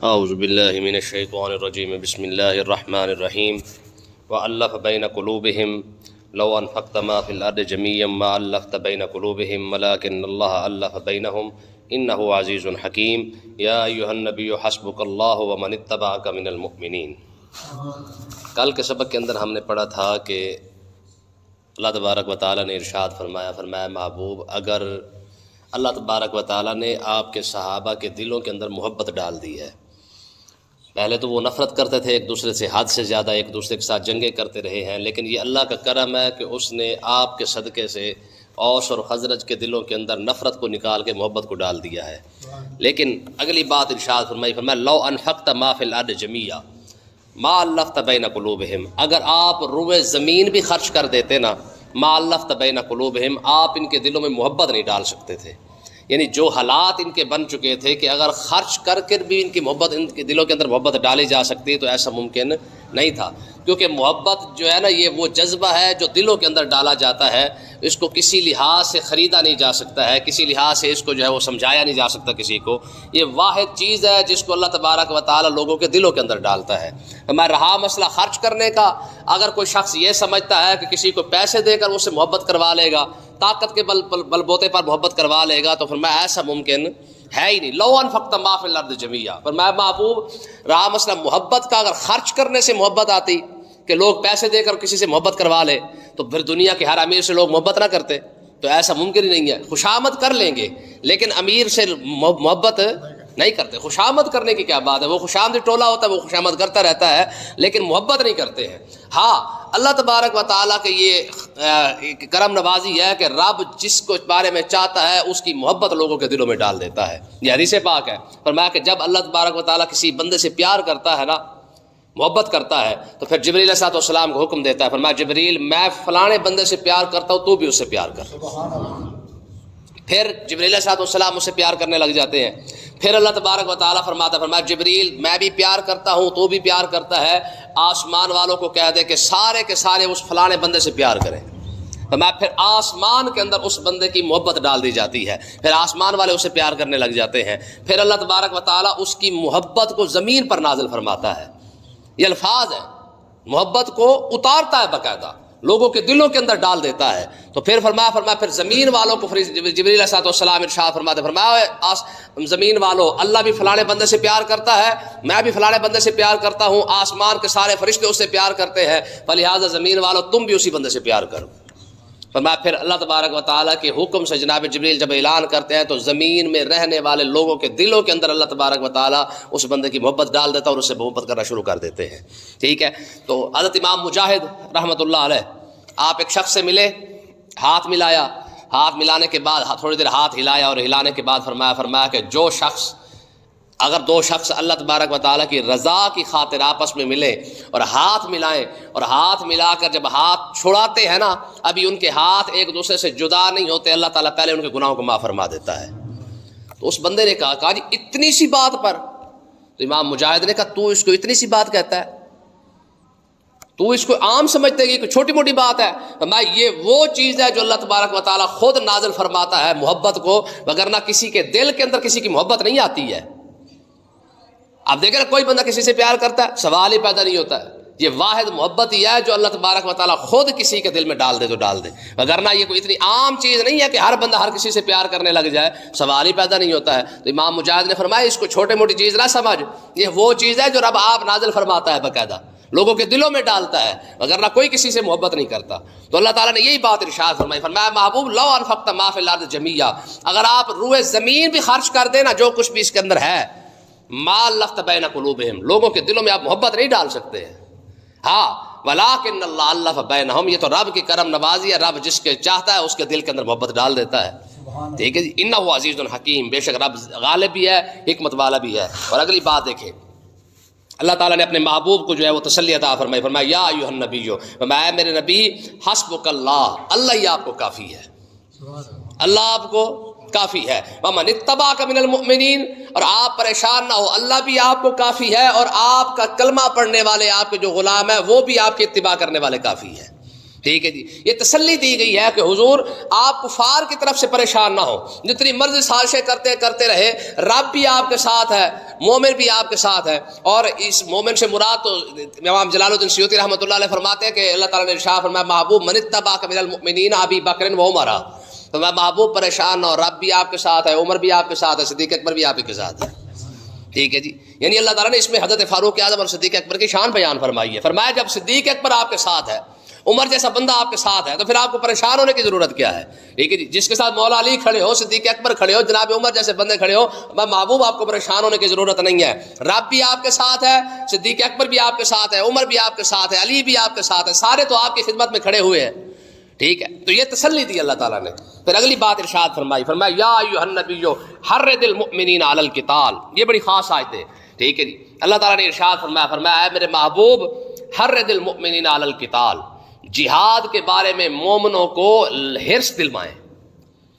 اعوذ باللہ من الشیطان الرجیم بسم اللہ الرحمن الرحیم وَأَلَّفَ بَيْنَ قُلُوبِهِمْ لَوْ أَنفَقْتَ مَا فِي الْأَرْضِ جَمِيعًا مَا أَلَّفْتَ بَيْنَ قُلُوبِهِمْ وَلَكِنَّ اللَّهَ أَلَّفَ بَيْنَهُمْ إِنَّهُ عَزِيزٌ حَكِيمٌ يَا أَيُّهَا النَّبِيُّ حَسْبُكَ اللَّهُ وَمَنِ اتَّبَعَكَ مِنَ الْمُؤْمِنِينَ۔ کل کے سبق کے اندر ہم نے پڑھا تھا کہ اللہ تبارک و تعالیٰ نے ارشاد فرمایا محبوب، اگر اللہ تبارک و تعالیٰ نے آپ کے صحابہ کے دلوں کے اندر محبت ڈال دی ہے، پہلے تو وہ نفرت کرتے تھے ایک دوسرے سے، حد سے زیادہ ایک دوسرے کے ساتھ جنگیں کرتے رہے ہیں، لیکن یہ اللہ کا کرم ہے کہ اس نے آپ کے صدقے سے اوس اور خزرج کے دلوں کے اندر نفرت کو نکال کے محبت کو ڈال دیا ہے۔ لیکن اگلی بات ارشاد فرمایا لو انفقت ما فی الارض جمیعا ما الفت بین قلوبہم، اگر آپ روئے زمین بھی خرچ کر دیتے نا، ما الفت بین قلوبہم، آپ ان کے دلوں میں محبت نہیں ڈال سکتے تھے۔ یعنی جو حالات ان کے بن چکے تھے کہ اگر خرچ کر کے بھی ان کی محبت، ان کے دلوں کے اندر محبت ڈالی جا سکتی تو ایسا ممکن نہیں تھا، کیونکہ محبت جو ہے نا یہ وہ جذبہ ہے جو دلوں کے اندر ڈالا جاتا ہے، اس کو کسی لحاظ سے خریدا نہیں جا سکتا ہے، کسی لحاظ سے اس کو جو ہے وہ سمجھایا نہیں جا سکتا کسی کو۔ یہ واحد چیز ہے جس کو اللہ تبارک و تعالی لوگوں کے دلوں کے اندر ڈالتا ہے۔ میں رہا مسئلہ خرچ کرنے کا، اگر کوئی شخص یہ سمجھتا ہے کہ کسی کو پیسے دے کر اس سے محبت کروا لے گا، طاقت کے بل بوتے پر محبت کروا لے گا، تو فرمایا ایسا ممکن ہے ہی نہیں۔ لو انفقت ما فی الارض جمیعا، فرمایا محبوب رہا مسئلہ محبت کا، اگر خرچ کرنے سے محبت آتی کہ لوگ پیسے دے کر کسی سے محبت کروا لے، تو پھر دنیا کے ہر امیر سے لوگ محبت نہ کرتے، تو ایسا ممکن ہی نہیں ہے۔ خوشامد کر لیں گے لیکن امیر سے محبت نہیں کرتے۔ خوشامد کرنے کی کیا بات ہے، وہ خوشامد ٹولہ ہوتا ہے، وہ خوشامد کرتا رہتا ہے لیکن محبت نہیں کرتے ہیں۔ ہاں، اللہ تبارک و تعالیٰ کے یہ کرم نوازی ہے کہ رب جس کو اس بارے میں چاہتا ہے اس کی محبت لوگوں کے دلوں میں ڈال دیتا ہے۔ یہ حدیث پاک ہے، فرمایا کہ جب اللہ تبارک و تعالیٰ کسی بندے سے پیار کرتا ہے نا، محبت کرتا ہے، تو پھر جبریل علیہ السلام کو حکم دیتا ہے، فرمایا جبریل میں فلانے بندے سے پیار کرتا ہوں، تو بھی اس سے پیار کر۔ پھر جبریل علیہ السلام اس سے پیار کرنے لگ جاتے ہیں۔ پھر اللہ تبارک و تعالیٰ فرمایا جبریل میں بھی پیار کرتا ہوں، تو بھی پیار کرتا ہے، آسمان والوں کو کہہ دے کہ سارے کے سارے اس فلانے بندے سے پیار کریں۔ پھر آسمان کے اندر اس بندے کی محبت ڈال دی جاتی ہے، پھر آسمان والے اسے پیار کرنے لگ جاتے ہیں۔ پھر اللہ تبارک و تعالیٰ اس کی محبت کو زمین پر نازل فرماتا ہے۔ یہ الفاظ ہے، محبت کو اتارتا ہے، باقاعدہ لوگوں کے دلوں کے اندر ڈال دیتا ہے۔ تو پھر فرمایا پھر زمین والوں کو جبریل علیہ السلام ارشاد فرماتے، فرمایا زمین والوں، اللہ بھی فلانے بندے سے پیار کرتا ہے، میں بھی فلانے بندے سے پیار کرتا ہوں، آسمان کے سارے فرشتے اس سے پیار کرتے ہیں، فلہذا زمین والوں تم بھی اسی بندے سے پیار کرو۔ فرمایا پھر اللہ تبارک و تعالیٰ کے حکم سے جناب جبریل جب اعلان کرتے ہیں تو زمین میں رہنے والے لوگوں کے دلوں کے اندر اللہ تبارک و تعالیٰ اس بندے کی محبت ڈال دیتا ہے اور اس سے محبت کرنا شروع کر دیتے ہیں۔ ٹھیک ہے، تو حضرت امام مجاہد رحمۃ اللہ علیہ، آپ ایک شخص سے ملے، ہاتھ ملایا، ہاتھ ملانے کے بعد تھوڑی دیر ہاتھ ہلایا اور ہلانے کے بعد فرمایا کہ جو شخص، اگر دو شخص اللہ تبارک و تعالیٰ کی رضا کی خاطر آپس میں ملیں اور ہاتھ ملائیں، اور ہاتھ ملا کر جب ہاتھ چھڑاتے ہیں نا، ابھی ان کے ہاتھ ایک دوسرے سے جدا نہیں ہوتے، اللہ تعالیٰ پہلے ان کے گناہوں کو معاف فرما دیتا ہے۔ تو اس بندے نے کہا جی اتنی سی بات پر؟ تو امام مجاہد نے کہا تو اس کو اتنی سی بات کہتا ہے، تو اس کو عام سمجھتے ہیں کہ کوئی چھوٹی موٹی بات ہے؟ یہ وہ چیز ہے جو اللہ تبارک و تعالیٰ خود نازل فرماتا ہے محبت کو، وگرنہ کسی کے دل کے اندر کسی کی محبت نہیں آتی ہے۔ آپ دیکھیں نا، کوئی بندہ کسی سے پیار کرتا ہے، سوال ہی پیدا نہیں ہوتا ہے۔ یہ واحد محبت ہی ہے جو اللہ تبارک و تعالیٰ خود کسی کے دل میں ڈال دے تو ڈال دے، وگرنہ یہ کوئی اتنی عام چیز نہیں ہے کہ ہر بندہ ہر کسی سے پیار کرنے لگ جائے، سوال ہی پیدا نہیں ہوتا ہے۔ تو امام مجاہد نے فرمایا اس کو چھوٹے موٹی چیز نہ سمجھ، یہ وہ چیز ہے جو رب آپ نازل فرماتا ہے، باقاعدہ لوگوں کے دلوں میں ڈالتا ہے، وگرنہ کوئی کسی سے محبت نہیں کرتا۔ تو اللہ تعالیٰ نے یہی بات ارشاد فرمایا محبوب لو انفقت ما فی الارض جمیعا، اگر آپ روئے زمین بھی خرچ کر دینا، جو کچھ بھی اس کے اندر ہے، ما الفت بین قلوبہم، لوگوں کے دلوں میں آپ محبت نہیں ڈال سکتے ہیں۔ ہاں، ولکن اللہ الف بینہم، یہ تو رب کی کرم نوازی ہے، رب جس کے چاہتا ہے اس کے دل کے اندر محبت ڈال دیتا ہے۔ ٹھیک ہے جی، انہ عزیز حکیم، بے شک رب غالب بھی ہے، حکمت والا بھی ہے۔ اور اگلی بات دیکھیں، اللہ تعالیٰ نے اپنے محبوب کو جو ہے وہ تسلی عطا فرمائی، فرمایا یا ایھا النبی، فرمایا میرے نبی حسبک اللہ، اللہ ہی آپ کو کافی ہے، اللہ آپ کو کافی ہے، ومن اتبعک من المؤمنین، اور آپ پریشان نہ ہو، اللہ بھی آپ کو کافی ہے، اور آپ کا کلمہ پڑھنے والے آپ کے جو غلام ہیں وہ بھی آپ کی اتباع کرنے والے کافی ہے۔ ٹھیک ہے جی، یہ تسلی دی گئی ہے کہ حضور آپ کفار کی طرف سے پریشان نہ ہو، جتنی مرضی سازشیں کرتے رہے، رب بھی آپ کے ساتھ ہے، مومن بھی آپ کے ساتھ ہے. اور اس مومن سے مراد تو امام جلال الدین سیوطی رحمۃ اللہ علیہ فرماتے ہیں کہ اللہ تعالیٰ نے ارشاد فرمایا محبوب من اتبعک من المؤمنین ابی بکر و عمر، تو میں محبوب پریشان نہ ہو، رب بھی آپ کے ساتھ ہے، عمر بھی آپ کے ساتھ ہے، صدیق اکبر بھی آپ کے ساتھ ہے. ٹھیک ہے جی، یعنی اللہ تعالیٰ نے اس میں حضرت فاروق اعظم اور صدیق اکبر کی شان بیان فرمائی ہے. فرمایا جب صدیق اکبر آپ کے ساتھ ہے، عمر جیسا بندہ آپ کے ساتھ ہے، تو پھر آپ کو پریشان ہونے کی ضرورت کیا ہے. ٹھیک ہے جی، جس کے ساتھ مولا علی کھڑے ہو، صدیق اکبر کھڑے ہو، جناب عمر جیسے بندے کھڑے ہو، محبوب آپ کو پریشان ہونے کی ضرورت نہیں ہے. رب بھی آپ کے ساتھ ہے، صدیق اکبر بھی آپ کے ساتھ ہے، عمر بھی آپ کے ساتھ ہے، علی بھی آپ کے ساتھ ہے، سارے تو آپ کی خدمت میں کھڑے ہوئے ہیں. ٹھیک ہے، تو یہ تسلی دی اللہ تعالیٰ نے. پھر اگلی بات ارشاد فرمایا یا ایھا النبی حرض المؤمنین علی القتال، یہ بڑی خاص آیت ہے. ٹھیک ہے جی، اللہ تعالیٰ نے ارشاد فرمایا اے میرے محبوب حرض المؤمنین علی القتال، جہاد کے بارے میں مومنوں کو حرص دلوائیں،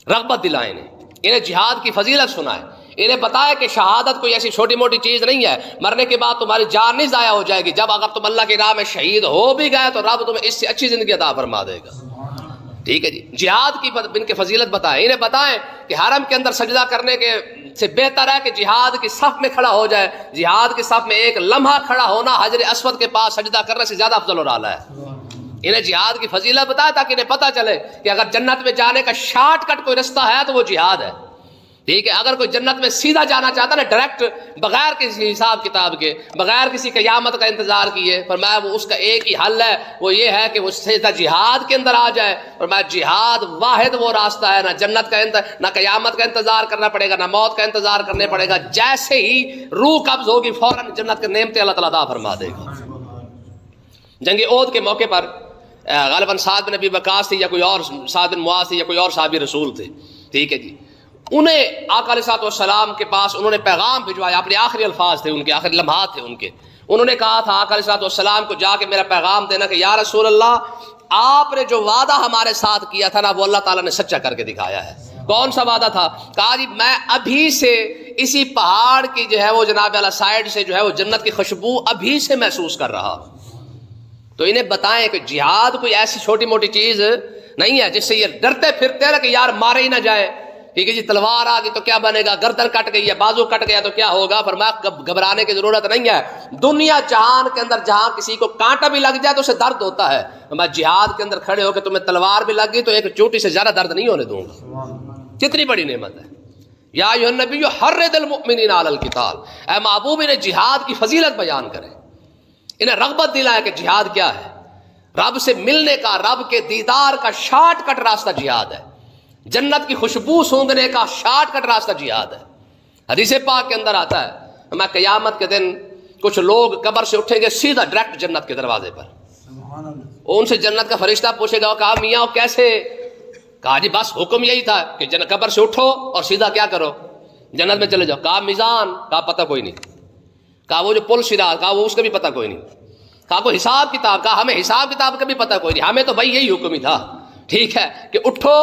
رغبت دلائیں، انہیں جہاد کی فضیلت سنائیں، انہیں بتایا کہ شہادت کوئی ایسی چھوٹی موٹی چیز نہیں ہے، مرنے کے بعد تمہاری جان نہیں ضائع ہو جائے گی، جب اگر تم اللہ کی راہ میں شہید ہو بھی گئے تو رب تمہیں اس سے اچھی زندگی عطا فرما دے گا. ٹھیک ہے جی، جہاد کی ان کی فضیلت بتائیں، انہیں بتائیں کہ حرم کے اندر سجدہ کرنے کے سے بہتر ہے کہ جہاد کی صف میں کھڑا ہو جائے، جہاد کی صف میں ایک لمحہ کھڑا ہونا حجر اسود کے پاس سجدہ کرنے سے زیادہ افضل اور اعلیٰ ہے. انہیں جہاد کی فضیلت بتائے تاکہ انہیں پتہ چلے کہ اگر جنت میں جانے کا شارٹ کٹ کوئی رستہ ہے تو وہ جہاد ہے. ٹھیک ہے، اگر کوئی جنت میں سیدھا جانا چاہتا ہے نا، ڈائریکٹ، بغیر کسی حساب کتاب کے، بغیر کسی قیامت کا انتظار کیے، فرمایا وہ اس کا ایک ہی حل ہے، وہ یہ ہے کہ وہ سیدھا جہاد کے اندر آ جائے. فرمایا جہاد واحد وہ راستہ ہے، نہ جنت کا نہ قیامت کا انتظار کرنا پڑے گا، نہ موت کا انتظار کرنا پڑے گا، جیسے ہی روح قبض ہوگی فوراً جنت کے نعمتیں اللہ تعالیٰ عطا فرما دے گا. جنگ احد کے موقع پر غالباً سعد بن ابی وقاص تھی یا کوئی اور، سعد بن معاذ تھی یا کوئی اور صحابی رسول تھے. ٹھیک ہے جی، انہیں آقا علیہ الصلوۃ والسلام کے پاس انہوں نے پیغام بھجوایا، اپنے آخری الفاظ تھے، ان کے آخری لمحات تھے ان کے. انہوں نے کہا تھا آقا علیہ الصلوۃ والسلام کو جا کے میرا پیغام دینا کہ یا رسول اللہ، آپ نے جو وعدہ ہمارے ساتھ کیا تھا نا، وہ اللہ تعالیٰ نے سچا کر کے دکھایا ہے. کون سا وعدہ تھا؟ کہا جی میں ابھی سے اسی پہاڑ کی جو ہے وہ جناب والا سائڈ سے جو ہے وہ جنت کی خوشبو ابھی سے محسوس کر رہا ہوں. تو انہیں بتائیں کہ جہاد کوئی ایسی چھوٹی موٹی چیز نہیں ہے جس سے یہ ڈرتے پھرتے ہیں کہ یار مارے ہی نہ جائے. ٹھیک ہے جی، تلوار آ گئی تو کیا بنے گا، گردن کٹ گئی ہے، بازو کٹ گیا تو کیا ہوگا. فرمایا گھبرانے کی ضرورت نہیں ہے، دنیا جہان کے اندر جہاں کسی کو کانٹا بھی لگ جائے تو اسے درد ہوتا ہے. فرمایا جہاد کے اندر کھڑے ہو کے تمہیں تلوار بھی لگ گئی تو ایک چوٹی سے زیادہ درد نہیں ہونے دوں گا. کتنی بڑی نعمت ہے. یا ایھا النبی حرض المؤمنین علی القتال، اے محبوب انہیں جہاد کی فضیلت بیان کریں، انہیں رغبت دلائیں کہ جہاد کیا ہے. رب سے ملنے کا، رب کے دیدار کا شارٹ کٹ راستہ جہاد ہے، جنت کی خوشبو سونگنے کا شارٹ کٹ راستہ جہاد ہے. حدیث پاک کے اندر آتا ہے میں قیامت کے دن کچھ لوگ قبر سے اٹھیں گے سیدھا ڈائریکٹ جنت کے دروازے پر. ان سے جنت کا فرشتہ پوچھے گا، کہا میاں کیسے؟ کہا جی بس حکم یہی تھا کہ قبر سے اٹھو اور سیدھا کیا کرو، جنت میں چلے جاؤ. کہا میزان؟ کہا پتہ کوئی نہیں. کہا وہ جو پل صراط؟ کہا وہ اس کا بھی پتہ کوئی نہیں. کہا کوئی حساب کتاب؟ کہا ہمیں حساب کتاب کا بھی پتہ کوئی نہیں، ہمیں تو بھائی یہی حکم ہی تھا. ٹھیک ہے کہ اٹھو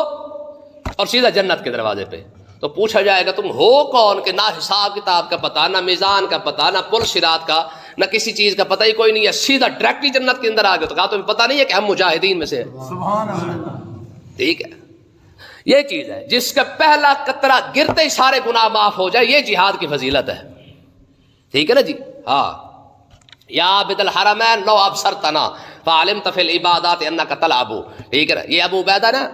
اور سیدھا جنت کے دروازے پہ. تو پوچھا جائے گا تم ہو کون کہ نہ حساب کتاب کا پتہ، نہ میزان کا پتہ، نہ پل صراط کا، نہ کسی چیز کا پتہ ہی کوئی نہیں ہے، سیدھا ڈائریکٹلی جنت کے اندر آ گئے. تو کہا تمہیں پتہ نہیں ہے کہ ہم مجاہدین میں سے ہیں. سبحان اللہ. ٹھیک ہے، یہ چیز ہے جس کا پہلا قطرہ گرتے ہی سارے گناہ معاف ہو جائے، یہ جہاد کی فضیلت ہے. ٹھیک ہے نا جی. ہاں، یا عابد الحرمین لو ابصرتنا فعلمت فی العبادات انک تلعب. ٹھیک ہے نا، یہ ابو عبیدہ نا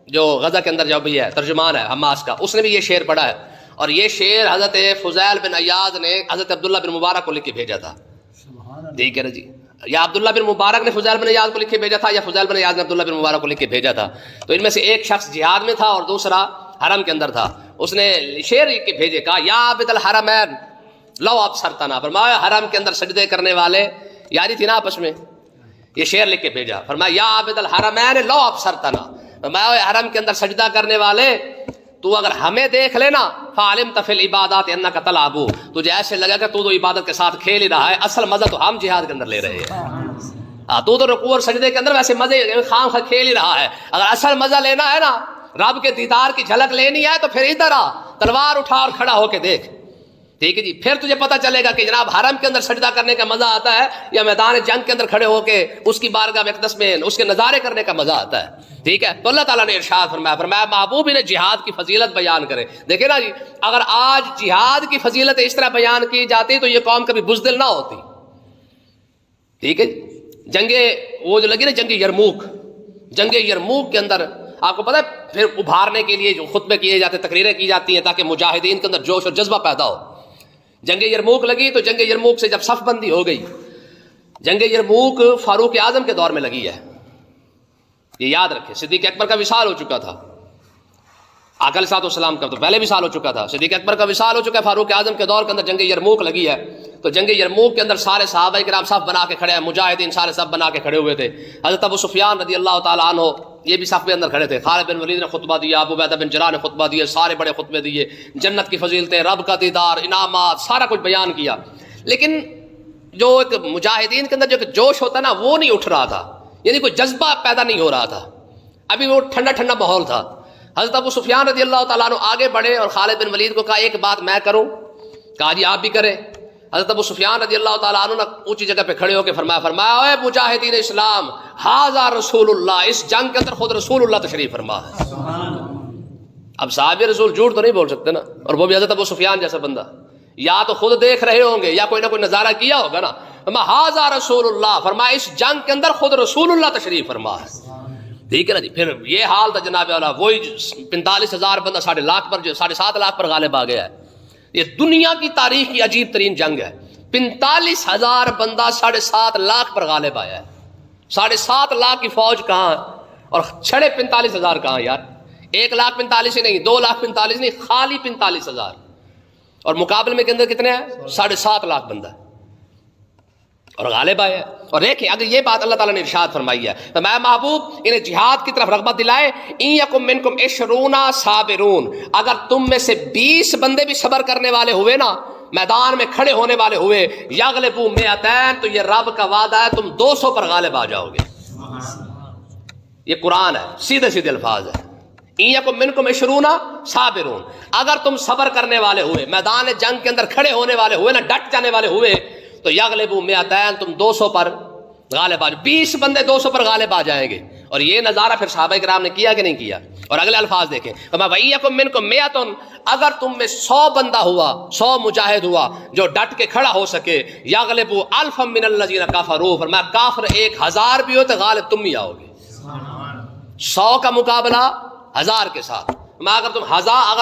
جو غزہ کے اندر جو بھی ہے ترجمان ہے حماس کا، اس نے بھی یہ شعر پڑھا ہے. اور یہ شعر حضرت فضیل بن عیاض نے حضرت عبداللہ بن مبارک کو لکھ کے بھیجا تھا. ٹھیک ہے نا جی، یا عبداللہ بن مبارک نے فضیل بن عیاض کو لکھ کے بھیجا تھا، یا فضیل بن عیاض نے عبداللہ بن مبارک کو لکھ کے بھیجا تھا. تو ان میں سے ایک شخص جہاد میں تھا اور دوسرا حرم کے اندر تھا. اس نے شعر لکھ کے بھیجے، کہا یا عابد الحرمین لو ابصرتنا. فرمایا حرم کے اندر سجدے کرنے والے، یاری تھی نا آپس میں، یہ شعر لکھ کے بھیجا. فرمایا یا عابد الحرمین لو ابصرتنا، میں حرم کے اندر سجدہ کرنے والے تو اگر ہمیں دیکھ لینا فعلمت فی العبادات انک تلعب، تجھے ایسے لگا کہ تو عبادت کے ساتھ کھیل ہی رہا ہے، اصل مزہ تو ہم جہاد کے اندر لے رہے ہیں. تو رکوع اور سجدے کے اندر ویسے مزے خام خواہ کھیل ہی رہا ہے. اگر اصل مزہ لینا ہے نا، رب کے دیدار کی جھلک لینی ہے تو پھر ادھر آ، تلوار اٹھا اور کھڑا ہو کے دیکھ. ٹھیک ہے جی. پھر تجھے پتہ چلے گا کہ جناب حرم کے اندر سجدہ کرنے کا مزہ آتا ہے یا میدان جنگ کے اندر کھڑے ہو کے اس کی بارگاہ مقدس میں اس کے نظارے کرنے کا مزہ آتا ہے. ٹھیک ہے. تو اللہ تعالیٰ نے ارشاد فرمایا محبوب انہیں جہاد کی فضیلت بیان کرے. دیکھیں نا جی، اگر آج جہاد کی فضیلت اس طرح بیان کی جاتی تو یہ قوم کبھی بزدل نہ ہوتی. ٹھیک ہے. جنگ وہ جو لگی نا جنگ یرموک کے اندر آپ کو پتہ ہے پھر ابھارنے کے لیے جو خطبے کیے جاتے، تقریریں کی جاتی ہیں تاکہ مجاہدین کے اندر جوش اور جذبہ پیدا ہو. جنگ یرموک لگی تو جنگ یرموک سے جب صف بندی ہو گئی، جنگ یرموک فاروق اعظم کے دور میں لگی ہے، یہ یاد رکھیں. صدیق اکبر کا وصال ہو چکا تھا، آقا علیہ الصلوۃ والسلام کا تو پہلے وصال ہو چکا تھا، صدیق اکبر کا وصال ہو چکا ہے، فاروق اعظم کے دور کے اندر جنگ یرموک لگی ہے. تو جنگ یرموک کے اندر سارے صحابہ کرام صف بنا کے کھڑے ہیں، مجاہدین سارے صف بنا کے کھڑے ہوئے تھے. حضرت ابو سفیان رضی اللہ تعالیٰ عنہ یہ بھی صف کے اندر کھڑے تھے. خالد بن ولید نے خطبہ دیا، ابو عبیدہ بن جراح نے خطبہ دیا، سارے بڑے خطبے دیے، جنت کی فضیلتیں، رب کا دیدار، انعامات، سارا کچھ بیان کیا. لیکن جو ایک مجاہدین کے اندر جو ایک جوش ہوتا ہے نا وہ نہیں اٹھ رہا تھا، یعنی کوئی جذبہ پیدا نہیں ہو رہا تھا، ابھی وہ ٹھنڈا ٹھنڈا ماحول تھا. حضرت ابو سفیان رضی اللہ تعالیٰ عنہ آگے بڑھے اور خالد بن ولید کو کہا ایک بات میں کروں، کہا جی آپ بھی کریں. حضرت ابو سفیان رضی اللہ تعالیٰ عنہ نے اونچی جگہ پہ کھڑے ہو کے فرمایا اے مجاہدین اسلام، ھذا رسول اللہ، اس جنگ کے اندر خود رسول اللہ تشریف فرما ہے. اب صحابہ رسول جھوٹ تو نہیں بول سکتے نا، اور وہ بھی حضرت ابو سفیان جیسا بندہ، یا تو خود دیکھ رہے ہوں گے یا کوئی نہ کوئی نظارہ کیا ہوگا نا. ھذا رسول اللہ، فرمایا اس جنگ کے اندر خود رسول اللہ تشریف فرما ہے. ٹھیک ہے نا جی. پھر یہ حال تھا جناب والا، وہی 45,000 بندہ 7.5 لاکھ پر غالب آ گیا ہے. یہ دنیا کی تاریخ کی عجیب ترین جنگ ہے. 45,000 بندہ 7.5 لاکھ پر غالب آیا ہے. 7.5 لاکھ کی فوج کہاں اور 45,000 کہاں یار؟ 1,45,000 ہی نہیں، 2,45,000 نہیں، خالی 45,000. اور مقابلے میں کے اندر کتنے ہیں؟ 7.5 لاکھ بندہ اور غالب آیا. اور دیکھیں اگر یہ بات اللہ تعالیٰ نے ارشاد فرمائی ہے تو میں محبوب انہیں جہاد کی طرف رغبت دلائے. ان یکم منکم 20 صابرون، اگر تم میں سے 20 بندے بھی صبر کرنے والے ہوئے نا، میدان میں کھڑے ہونے والے ہوئے، یغلبوا 200، تو یہ رب کا وعدہ ہے تم 200 پر غالب آ جاؤ گے. یہ قرآن ہے، سیدھے سیدھے الفاظ ہے. ان یکم منکم 20 صابرون، اگر تم صبر کرنے والے ہوئے، میدان جنگ کے اندر کھڑے ہونے والے ہوئے نا، ڈٹ جانے والے ہوئے، تو یغلبوا 200، تم 200 پر غالب آ جائے. 20 بندے 200 پر غالب آ جائیں گے. اور یہ نظارہ پھر صحابہ کرام نے کیا کہ نہیں کیا؟ اور اگلے الفاظ دیکھیں، وَإِن مِّنكُم 100، اگر تم میں 100 بندہ ہوا، 100 مجاہد ہوا جو ڈٹ کے کھڑا ہو سکے، یغلبوا 1000 مِّنَ الَّذِينَ كَفَرُوا، فرمایا کافر 1000 بھی ہو تو غالب تم ہی آؤ گے. 100 کا مقابلہ 1000 کے ساتھ. اگر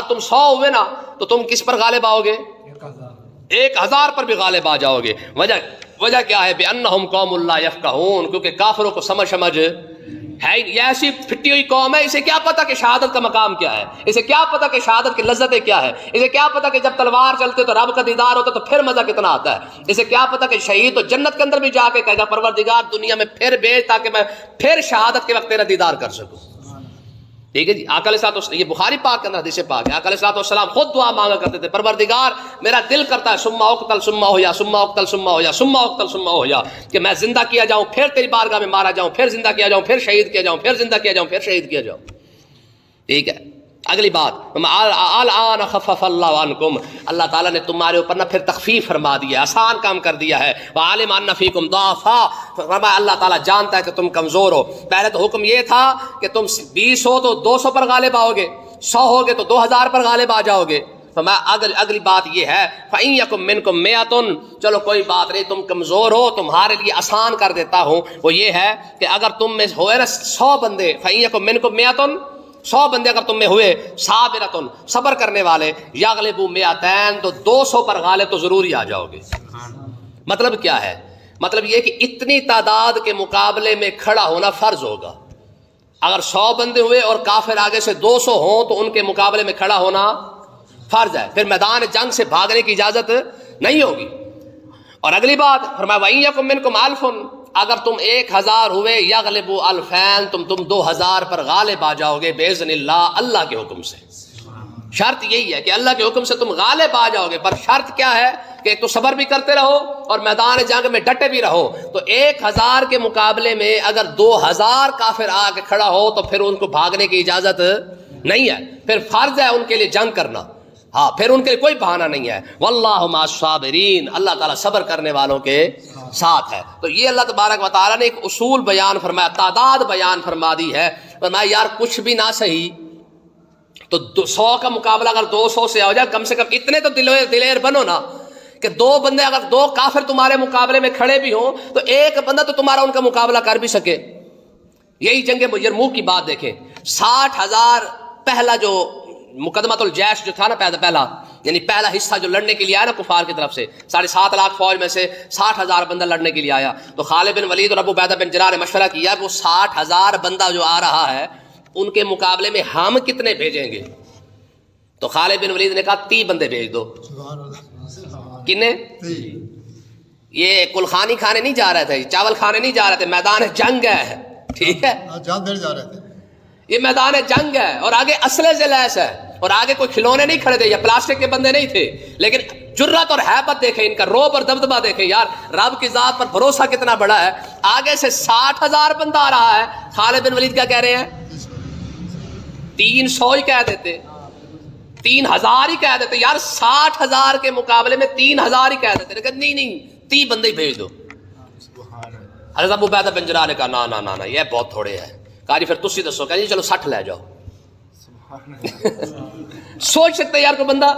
تم 100 ہوئے نا تو تم کس پر غالب آؤ گے؟ 1000 پر بھی غالب آ جاؤ گے. وجہ کیا ہے؟ بِأَنَّهُمْ قَوْمٌ لَا يَفْقَهُونَ، کیونکہ کافروں کو سمجھ ہے، یہ ایسی پھٹی ہوئی قوم ہے، اسے کیا پتا کہ شہادت کا مقام کیا ہے، اسے کیا پتا کہ شہادت کی لذتیں کیا ہے، اسے کیا پتا کہ جب تلوار چلتے تو رب کا دیدار ہوتا تو پھر مزہ کتنا آتا ہے، اسے کیا پتا کہ شہید تو جنت کے اندر بھی جا کے کہے گا پروردگار دنیا میں پھر بھیج تاکہ میں پھر شہادت کے وقت تیرا دیدار کر سکوں. ٹھیک ہے جی. آقا علیہ الصلوۃ والسلام، یہ بخاری پاک کے اندر حدیث پاک ہے، آقا علیہ الصلوۃ والسلام خود دعا مانگا کرتے تھے، پروردگار میرا دل کرتا ہے ثم اقتل ثم احیا ثم اقتل ثم احیا ثم اقتل ثم احیا، کہ میں زندہ کیا جاؤں پھر تیری بارگاہ میں مارا جاؤں، پھر زندہ کیا جاؤں، پھر شہید کیا جاؤں، پھر زندہ کیا جاؤں، پھر شہید کیا جاؤں. ٹھیک ہے. اگلی بات، الآن خفف اللہ عنکم، اللہ تعالیٰ نے تمہارے اوپر نہ پھر تخفیف فرما دیا، آسان کام کر دیا ہے. وعلم ان فیکم ضعفا، فرمایا اللہ تعالیٰ جانتا ہے کہ تم کمزور ہو. پہلے تو حکم یہ تھا کہ تم 20 ہو تو 200 پر غالب آؤ گے، 100 ہو گے تو 2000 پر غالب آ جاؤ گے. اگلی بات یہ ہے فَإِن يَكُن مِّنكُم 100، چلو کوئی بات نہیں، تم کمزور ہو، تمہارے لیے آسان کر دیتا ہوں. وہ یہ ہے کہ اگر تم میں ہوئے نا 100 بندے، فَإِن يَكُن مِّنكُم 100، 100 بندے اگر تم میں ہوئے صابرۃ، صبر کرنے والے، یغلبوا 200، تو 200 پر غالب تو ضرور ہی آ جاؤ گے. مطلب کیا ہے؟ مطلب یہ کہ اتنی تعداد کے مقابلے میں کھڑا ہونا فرض ہوگا. اگر 100 بندے ہوئے اور کافر آگے سے 200 ہوں تو ان کے مقابلے میں کھڑا ہونا فرض ہے، پھر میدان جنگ سے بھاگنے کی اجازت نہیں ہوگی. اور اگلی بات فرمایا وَإِن يَكُن مِّنكُمْ 1000، اگر تم 1000 ہوئے، یغلبوا 2000، تم 2000 پر غالب آ جاؤ گے باذن اللہ، اللہ کے حکم سے. شرط یہی ہے کہ اللہ کے حکم سے تم غالب آ جاؤ گے، پر شرط کیا ہے کہ ایک تو صبر بھی کرتے رہو اور میدان جنگ میں ڈٹے بھی رہو. تو 1000 کے مقابلے میں اگر 2000 کافر آ کے کھڑا ہو تو پھر ان کو بھاگنے کی اجازت نہیں ہے، پھر فرض ہے ان کے لیے جنگ کرنا. ہاں پھر ان کے لیے کوئی بہانہ نہیں ہے. واللہ مع الصابرین، اللہ تعالیٰ صبر کرنے والوں کے ساتھ ہے. تو یہ اللہ تبارک و تعالیٰ نے ایک اصول بیان فرمایا، تعداد بیان فرما دی ہے. فرمایا یار کچھ بھی نہ صحیح تو 100 کا مقابلہ اگر 200 سے ہو جائے، کم سے کم اتنے تو دلیر بنو نا کہ 2 بندے اگر 2 کافر تمہارے مقابلے میں کھڑے بھی ہوں تو ایک بندہ تو تمہارا ان کا مقابلہ کر بھی سکے. یہی جنگ یرموک کی بات دیکھیں، 60,000 پہلا جو مقدمۃ الجیش جو تھا نا، پہلا یعنی پہلا حصہ جو لڑنے کے لیے آیا نا کفار کی طرف سے، 7.5 لاکھ فوج میں سے 60,000 بندہ لڑنے کے لیے آیا. تو خالد بن ولید اور ابو عبیدہ بن جراح نے مشورہ کیا کہ وہ 60,000 بندہ جو آ رہا ہے ان کے مقابلے میں ہم کتنے بھیجیں گے؟ تو خالد بن ولید نے کہا 30 بندے بھیج دو. کتنے؟ یہ کلخانی کھانے نہیں جا رہے تھے، چاول کھانے نہیں جا رہے تھے، میدان جنگ ہے. ٹھیک ہے، جان دینے جا رہے تھے. یہ میدان جنگ ہے اور آگے اسلحے سے لیس ہے اور آگے کوئی کھلونے نہیں کھڑے تھے یا پلاسٹک کے بندے نہیں تھے. لیکن جرات اور ہیبت دیکھیں، ان کا روب اور دبدبہ دیکھیں. یار رب کی ذات پر بھروسہ کتنا بڑا ہے. آگے سے 60,000 بندہ آ رہا ہے، خالد بن ولید کیا کہہ رہے ہیں؟ 300 ہی کہہ دیتے، 3,000 ہی کہہ دیتے. یار 60,000 کے مقابلے میں 3,000 ہی کہہ دیتے. لیکن نہیں 30 بندے ہی بھیج دو. حضرت ابو عبیدہ بن جراح نے کہا نا یہ بہت تھوڑے ہیں. کہا جی پھر تسی دسو. کہا جی چلو 60 لے جاؤ. سوچ سکتے یار کوئی بندہ،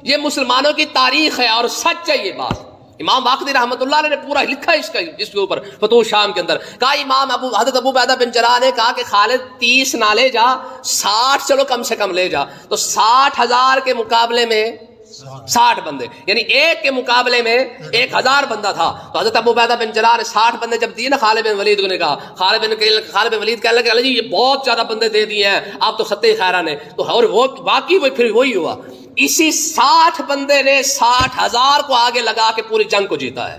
یہ مسلمانوں کی تاریخ ہے اور سچ ہے یہ بات. امام واقدی رحمۃ اللہ علیہ نے پورا لکھا ہے اس کے اوپر فتوح شام کے اندر. کہا امام حضرت ابو عبیدہ بن جراح نے کہا کہ خالد 30 نہ لے جا، 60 چلو کم سے کم لے جا. تو 60,000 کے مقابلے میں 60 بندے، یعنی ایک کے مقابلے میں 1,000 بندہ تھا. تو حضرت ابو عبیدہ بن جراح نے 60 بندے جب دیے نا خالد بن ولید کو، نے کہا خالد بن ولید کہنے لگے جی یہ بہت زیادہ بندے دے دیے ہیں آپ تو خطے خیرہ نے. تو اور وہ واقعی پھر وہی ہوا. اسی 60 بندے نے 60,000 کو آگے لگا کے پوری جنگ کو جیتا ہے.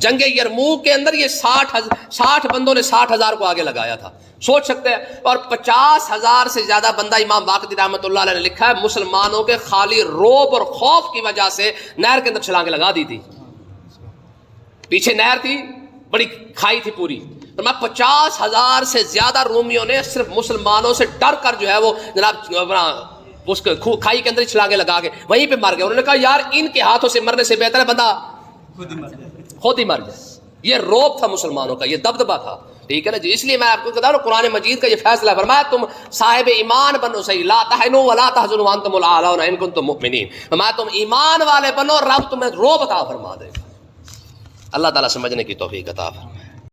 جنگ یرموک کے اندر یہ 60 بندوں نے 60,000 کو آگے لگایا تھا. سوچ سکتے ہیں. اور 50,000 سے زیادہ بندہ امام واقدی رحمۃ اللہ علیہ نے لکھا ہے مسلمانوں کے خالی روب اور خوف کی وجہ سے نہر کے اندر چھلانگیں لگا دی تھی. پیچھے نہر تھی، بڑی کھائی تھی پوری. 50,000 سے زیادہ رومیوں نے صرف مسلمانوں سے ڈر کر جو ہے وہ جناب اس کھائی کے اندر چھلانگیں لگا کے وہیں پہ مر گئے. انہوں نے کہا یار ان کے ہاتھوں سے مرنے سے بہتر ہے بندہ خود ہی مر جائے. یہ روب تھا مسلمانوں کا، یہ دبدبہ تھا. ٹھیک ہے نا جی. اس لیے میں آپ کو بتا رہا ہوں قرآن مجید کا یہ فیصلہ ہے. فرمایا تم صاحب ایمان بنو صحیح، لا تہنوا ولا تحزنوا وانتم الاعلون ان کنتم مؤمنین. فرمایا تم ایمان والے بنو، رب تمہیں روب عطا فرما دے گا. اللہ تعالیٰ سمجھنے کی توفیق عطا فرمائے.